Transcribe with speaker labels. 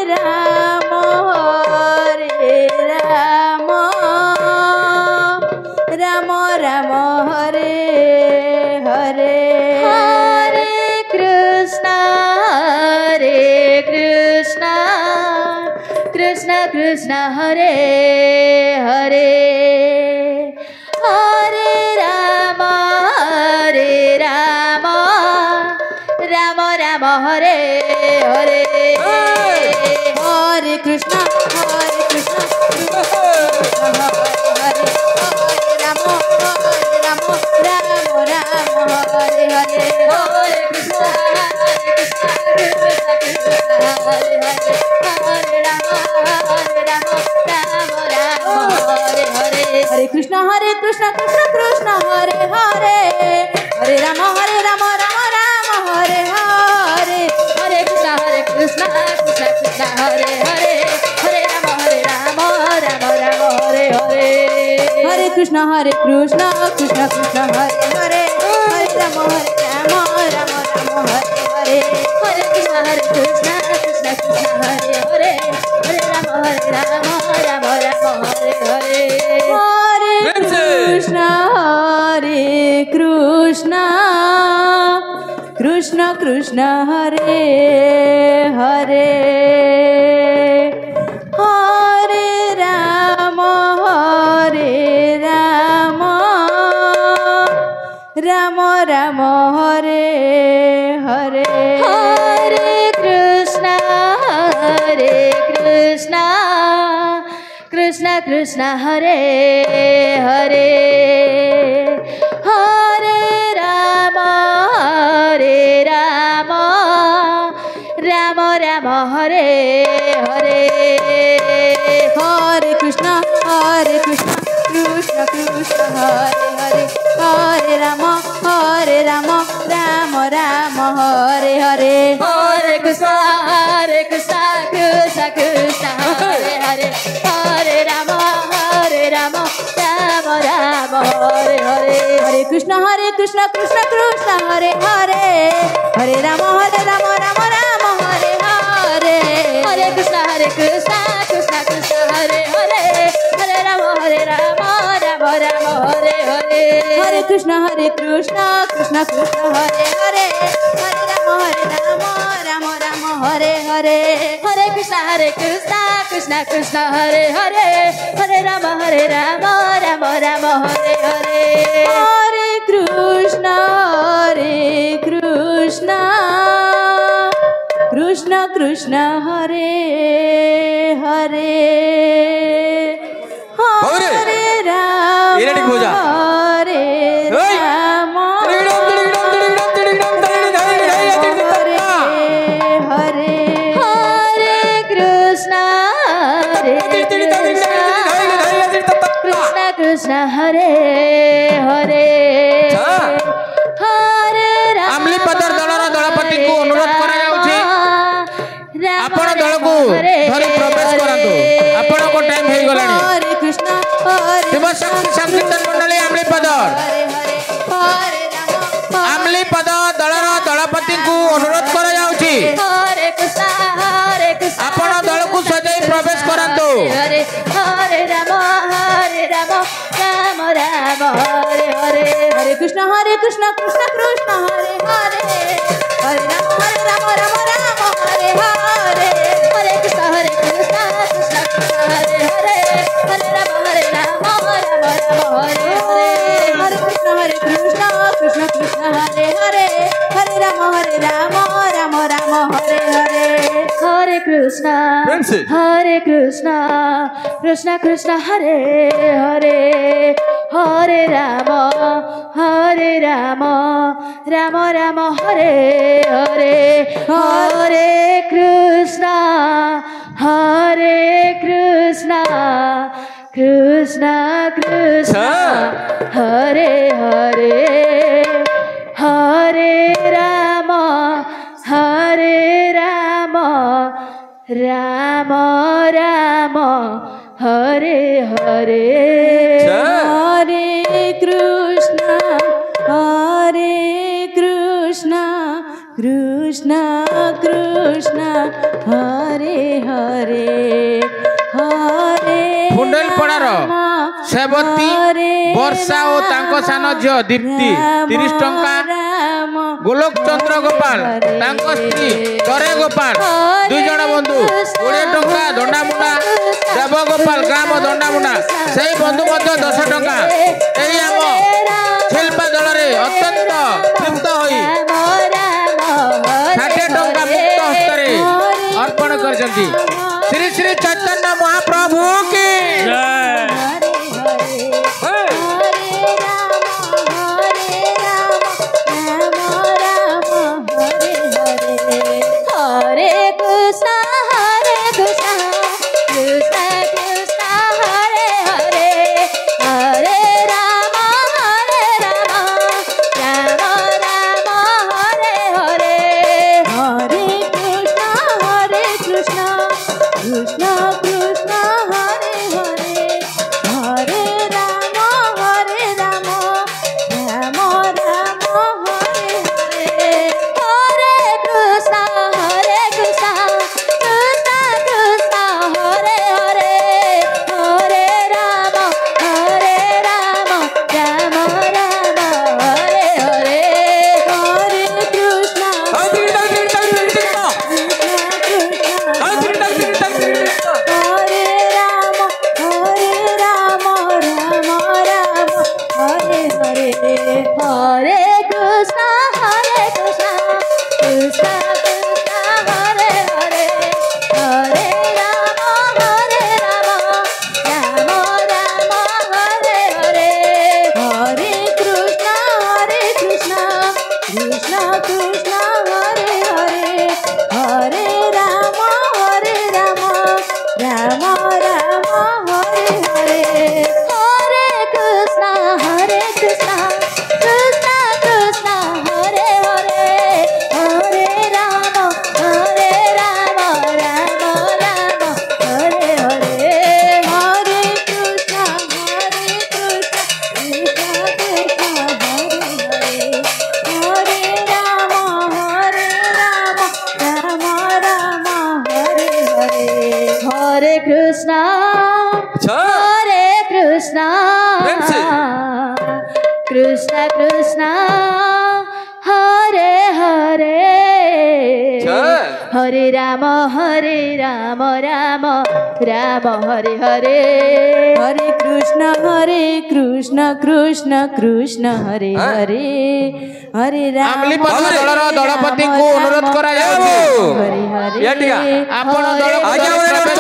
Speaker 1: राम हरे राम राम राम हरे हरे हरे कृष्ण कृष्ण कृष्ण हरे हरे हरे राम राम राम राम हरे हरे हरे कृष्ण हरे हरे राम राम राम हरे हरे हरे कृष्ण हरे हरे राम राम राम हरे हरे हरे कृष्ण कृष्ण कृष्ण हरे हरे हरे राम राम राम हरे हरे हरे कृष्ण कृष्ण कृष्ण हरे हरे हरे राम राम राम हरे हरे हरे कृष्ण कृष्ण कृष्ण हरे हरे हरे राम राम राम हरे हरे हरे कृष्ण कृष्ण कृष्ण हरे हरे हरे राम राम राम हरे हरे हरे कृष्ण कृष्ण कृष्ण हरे हरे हरे राम राम राम हरे हरे हरे कृष्ण कृष्ण कृष्ण हरे हरे हरे राम राम राम हरे हरे हरे कृष्ण कृष्ण कृष्ण हरे हरे हरे राम राम राम हरे हरे हरे कृष्ण कृष्ण कृष्ण हरे हरे हरे राम राम राम हरे हरे हरे कृष्ण कृष्ण कृष्ण हरे हरे हरे राम राम राम हरे हरे हरे कृष्ण कृष्ण कृष्ण हरे हरे हरे राम राम राम हरे हरे हरे कृष्ण कृष्ण कृष्ण हरे हरे हरे राम राम राम हरे हरे हरे कृष्ण कृष्ण कृष्ण हरे हरे हरे राम राम राम हरे हरे हरे कृष्ण कृष्ण कृष्ण हरे हरे हरे राम हरे राम हरे हरे कृष्ण कृष्ण हरे हरे हरे राम
Speaker 2: आमली पदर दलर दलपति को अनुरोध करा जाउछि आपण दल को धरि प्रवेश करंतु आपण को टाइम हे गलानी
Speaker 1: हरे कृष्ण
Speaker 2: संकीर्तन मंडली आमली पदर आमली पद दलर दलपति को अनुरोध करा जाउछि
Speaker 1: हरे कृष्ण
Speaker 2: आपण दल को सजाई प्रवेश करंतु
Speaker 1: हरे राम राम हरे हरे हरे कृष्ण कृष्ण कृष्ण हरे हरे हरे राम राम हरे हरे हरे कृष्ण कृष्ण कृष्ण हरे हरे हरे राम राम हरे हरे हरे कृष्ण कृष्ण हरे हरे हरे राम राम हरे हरे हरे कृष्ण कृष्ण कृष्ण हरे हरे हरे राम राम राम हरे हरे हरे कृष्ण कृष्ण कृष्ण हरे हरे हरे राम राम राम हरे हरे हरे कृष्ण कृष्ण कृष्ण हरे हरे हरे
Speaker 2: फुंडेलपड़ार सेवती वर्षा और तांको सान झियो दीप्ति 30 टंका गोलोक चंद्र गोपाल तांको स्त्री करे गोपाल 2 जण बंधु 20 टंका दंडामुंडा देव गोपाल ग्राम दंडामुंडा से बंधु मध्य 10 टंका एही आम शिल्पा दल रे अत्यंत तृप्त होई 60 टंका मुक्त हस्ତରେ अर्पण करछंती श्री श्री चैतन्य महाप्रभु की जय।
Speaker 1: कृष्ण कृष्ण हरे हरे हरे राम राम राम हरे हरे हरे कृष्ण कृष्ण कृष्ण हरे हरे हरे राम
Speaker 2: दलर दलपति को अनुरोध करा जाउछि
Speaker 1: हरे हरे
Speaker 2: आपण दल